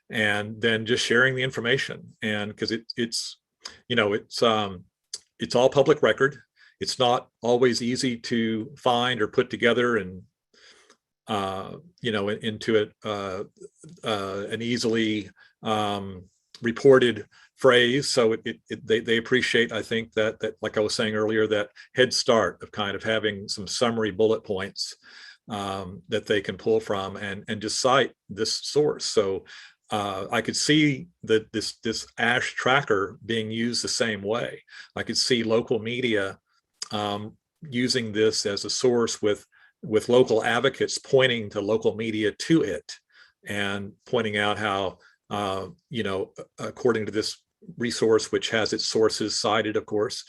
And then just sharing the information, and because it's all public record. It's not always easy to find or put together and into an easily reported phrase. So they appreciate, I think, that like I was saying earlier, that head start of kind of having some summary bullet points that they can pull from and just cite this source. So I could see that this ASH tracker being used the same way. I could see local media using this as a source with local advocates pointing to local media to it and pointing out how, according to this resource, which has its sources cited, of course,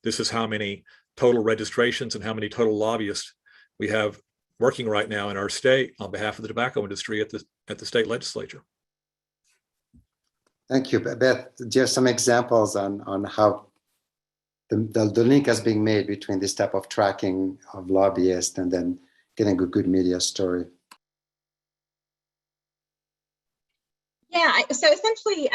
this is how many total registrations and how many total lobbyists we have working right now in our state on behalf of the tobacco industry at the state legislature. Thank you, Beth. Do you have some examples on how the link is being made between this type of tracking of lobbyists and then getting a good media story? Yeah, so essentially,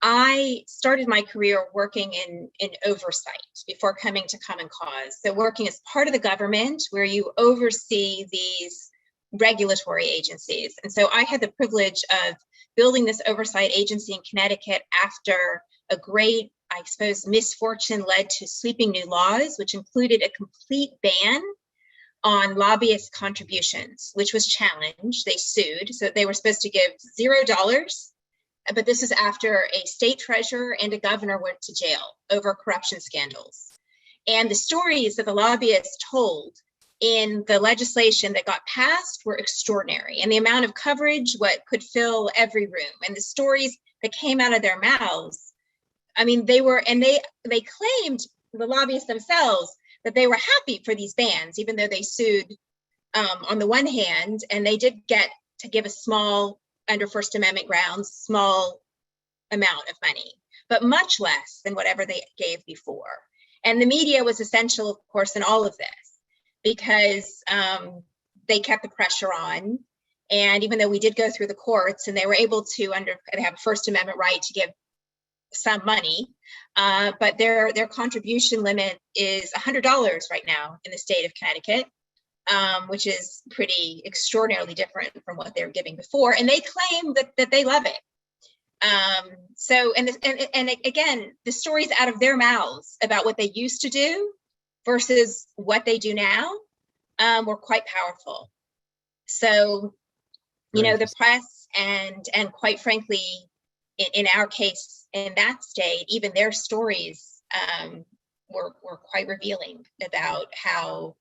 I started my career working in oversight before coming to Common Cause. So working as part of the government where you oversee these regulatory agencies. And so I had the privilege of building this oversight agency in Connecticut after a great, I suppose, misfortune led to sweeping new laws, which included a complete ban on lobbyist contributions, which was challenged. They sued. So they were supposed to give $0. But this is after a state treasurer and a governor went to jail over corruption scandals. And the stories that the lobbyists told in the legislation that got passed were extraordinary. And the amount of coverage, what could fill every room, and the stories that came out of their mouths. I mean, they claimed, the lobbyists themselves, that they were happy for these bans, even though they sued on the one hand, and they did get to give a small, under First Amendment grounds, small amount of money, but much less than whatever they gave before. And the media was essential, of course, in all of this, because they kept the pressure on. And even though we did go through the courts and they were able to, they have a First Amendment right to give some money, but their contribution limit is $100 right now in the state of Connecticut. Which is pretty extraordinarily different from what they were giving before, and they claim that they love it. And again, the stories out of their mouths about what they used to do versus what they do now were quite powerful. So, the press and quite frankly, in our case, in that state, even their stories were quite revealing about how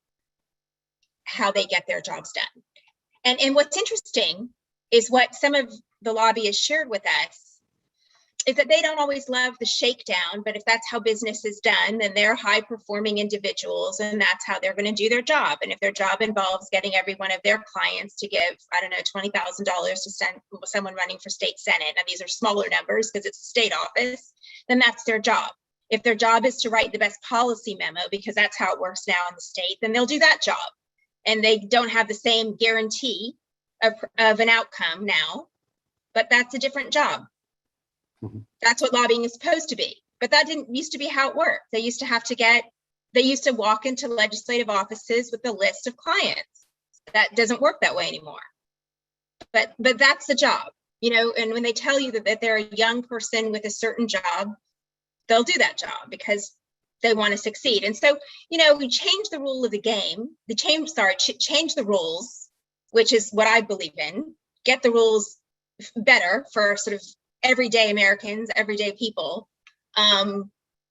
they get their jobs done. And what's interesting is what some of the lobbyists shared with us is that they don't always love the shakedown, but if that's how business is done, then they're high performing individuals and that's how they're going to do their job. And if their job involves getting every one of their clients to give, $20,000 to send someone running for state senate, and these are smaller numbers because it's a state office, then that's their job. If their job is to write the best policy memo, because that's how it works now in the state, then they'll do that job. And they don't have the same guarantee of an outcome now, but that's a different job. Mm-hmm. That's what lobbying is supposed to be. but that didn't used to be how it worked. They used to walk into legislative offices with a list of clients. That doesn't work that way anymore. But that's the job, and when they tell you that they're a young person with a certain job, they'll do that job because they want to succeed. And so, we change the rule of the game, change the rules, which is what I believe in, get the rules better for sort of everyday Americans, everyday people.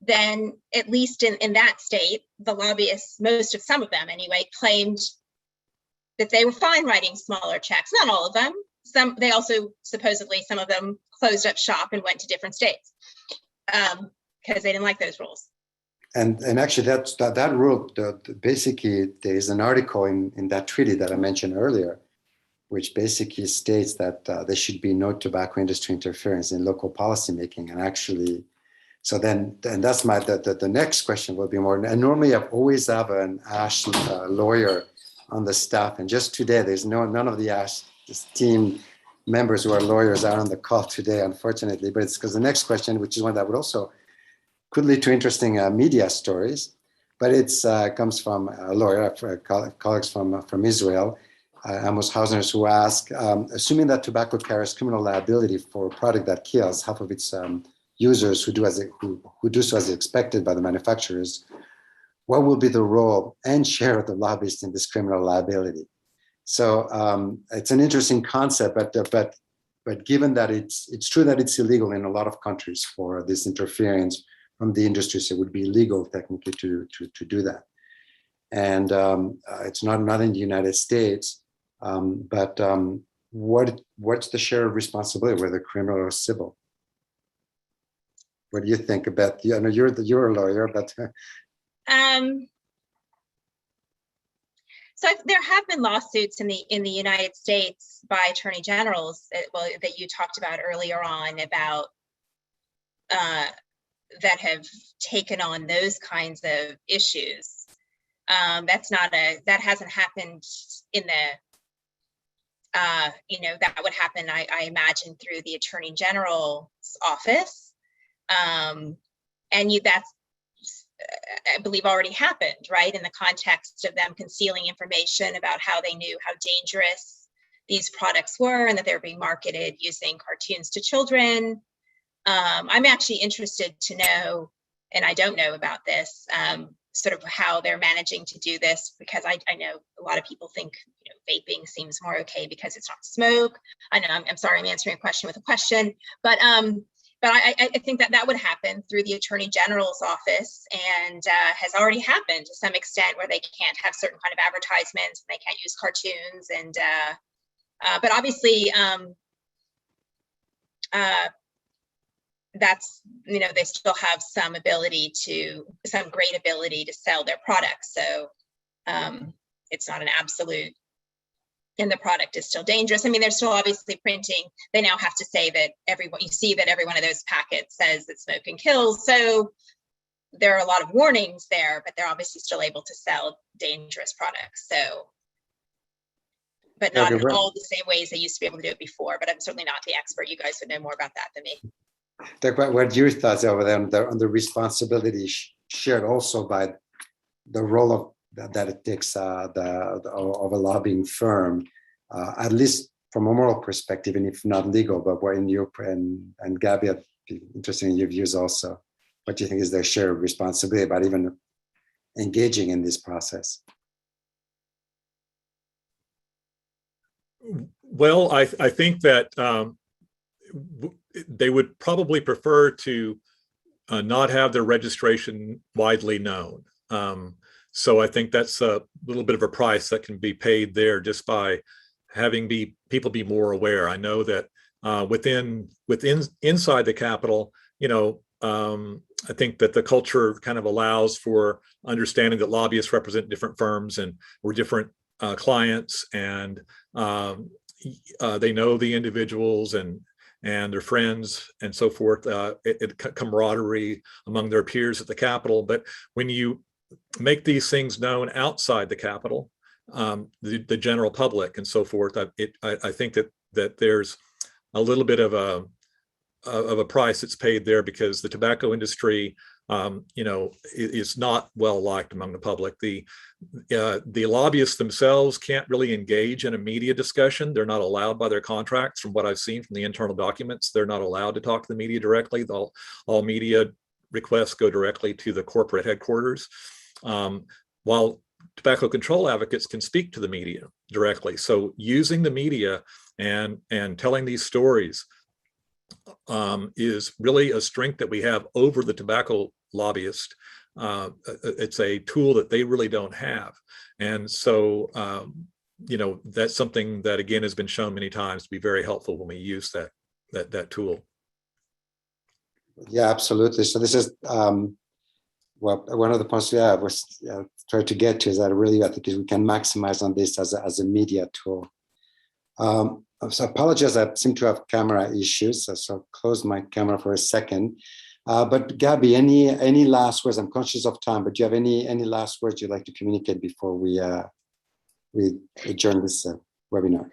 Then at least in that state, the lobbyists, some of them anyway, claimed that they were fine writing smaller checks. Not all of them. They also supposedly, some of them closed up shop and went to different states because they didn't like those rules. And actually, that rule, basically, there is an article in that treaty that I mentioned earlier, which basically states that there should be no tobacco industry interference in local policymaking. And actually, so then, and that's the next question will be more. And normally, I always have an ASH lawyer on the staff, and just today, there's none of the ASH team members who are lawyers are on the call today, unfortunately. But it's because the next question, which is one that would also could lead to interesting media stories, but it's comes from a lawyer, colleagues from Israel, Amos Hausner, who ask, assuming that tobacco carries criminal liability for a product that kills half of its users who do so as expected by the manufacturers, what will be the role and share of the lobbyists in this criminal liability? So it's an interesting concept, but given that it's true that it's illegal in a lot of countries for this interference from the industry, so it would be illegal technically to do that. And it's not in the United States, but what's the share of responsibility, whether criminal or civil? What do you think about? I know you're a lawyer, but so there have been lawsuits in the United States by attorney generals that you talked about earlier on about that have taken on those kinds of issues. That hasn't happened in the that would happen, I imagine, through the attorney general's office, and that's I believe already happened, right, in the context of them concealing information about how they knew how dangerous these products were and that they were being marketed using cartoons to children. I'm actually interested to know, and I don't know about this, sort of how they're managing to do this, because I know a lot of people think vaping seems more okay because it's not smoke. I know, I'm sorry, I'm answering a question with a question, but I think that would happen through the Attorney General's office, and has already happened to some extent, where they can't have certain kind of advertisements and they can't use cartoons, and but obviously that's they still have some great ability to sell their products. So it's not an absolute, and the product is still dangerous. I mean, they're still obviously printing. They now have to say that every one of those packets says that smoking kills. So there are a lot of warnings there, but they're obviously still able to sell dangerous products. So, but not in all the same ways they used to be able to do it before. But I'm certainly not the expert. You guys would know more about that than me. What are your thoughts over there on the responsibility shared also by the role of that it takes of a lobbying firm, at least from a moral perspective, and if not legal, but what in your and Gabby, I'd be interested in your views also. What do you think is their share of responsibility about even engaging in this process? Well, I think that they would probably prefer to not have their registration widely known. So I think that's a little bit of a price that can be paid there just by having people be more aware. I know that inside the Capitol, I think that the culture kind of allows for understanding that lobbyists represent different firms and we're different clients, and they know the individuals and their friends and so forth. Camaraderie among their peers at the Capitol. But when you make these things known outside the Capitol, the general public and so forth, I think that there's a little bit of of a price that's paid there, because the tobacco industry, is not well liked among the public. The lobbyists themselves can't really engage in a media discussion. They're not allowed by their contracts. From what I've seen from the internal documents, they're not allowed to talk to the media directly. All media requests go directly to the corporate headquarters, while tobacco control advocates can speak to the media directly. So using the media and telling these stories is really a strength that we have over the tobacco lobbyist. It's a tool that they really don't have. And so, that's something that, again, has been shown many times to be very helpful when we use that tool. Yeah, absolutely. So this is, one of the points I was trying to get to is that really, I think we can maximize on this as a media tool. So I apologize, I seem to have camera issues, so I'll close my camera for a second. But Gabby, any last words? I'm conscious of time, but do you have any last words you'd like to communicate before we adjourn this webinar?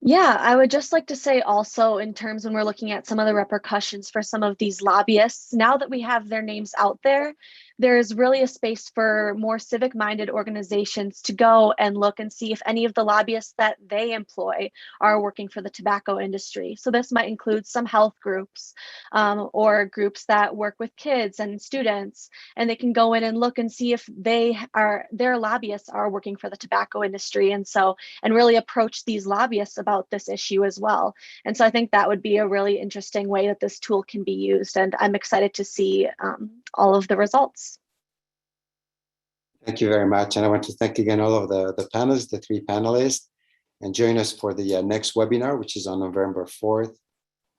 Yeah, I would just like to say also, in terms when we're looking at some of the repercussions for some of these lobbyists, now that we have their names out there, there's really a space for more civic-minded organizations to go and look and see if any of the lobbyists that they employ are working for the tobacco industry. So this might include some health groups or groups that work with kids and students, and they can go in and look and see if their lobbyists are working for the tobacco industry, and really approach these lobbyists about this issue as well. And so I think that would be a really interesting way that this tool can be used, and I'm excited to see all of the results. Thank you very much. And I want to thank again all of the panelists, the three panelists, and join us for the next webinar, which is on November 4th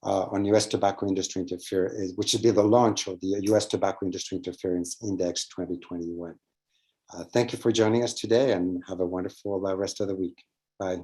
on U.S. tobacco industry interference, which will be the launch of the U.S. Tobacco Industry Interference Index 2021. Thank you for joining us today, and have a wonderful rest of the week. Bye.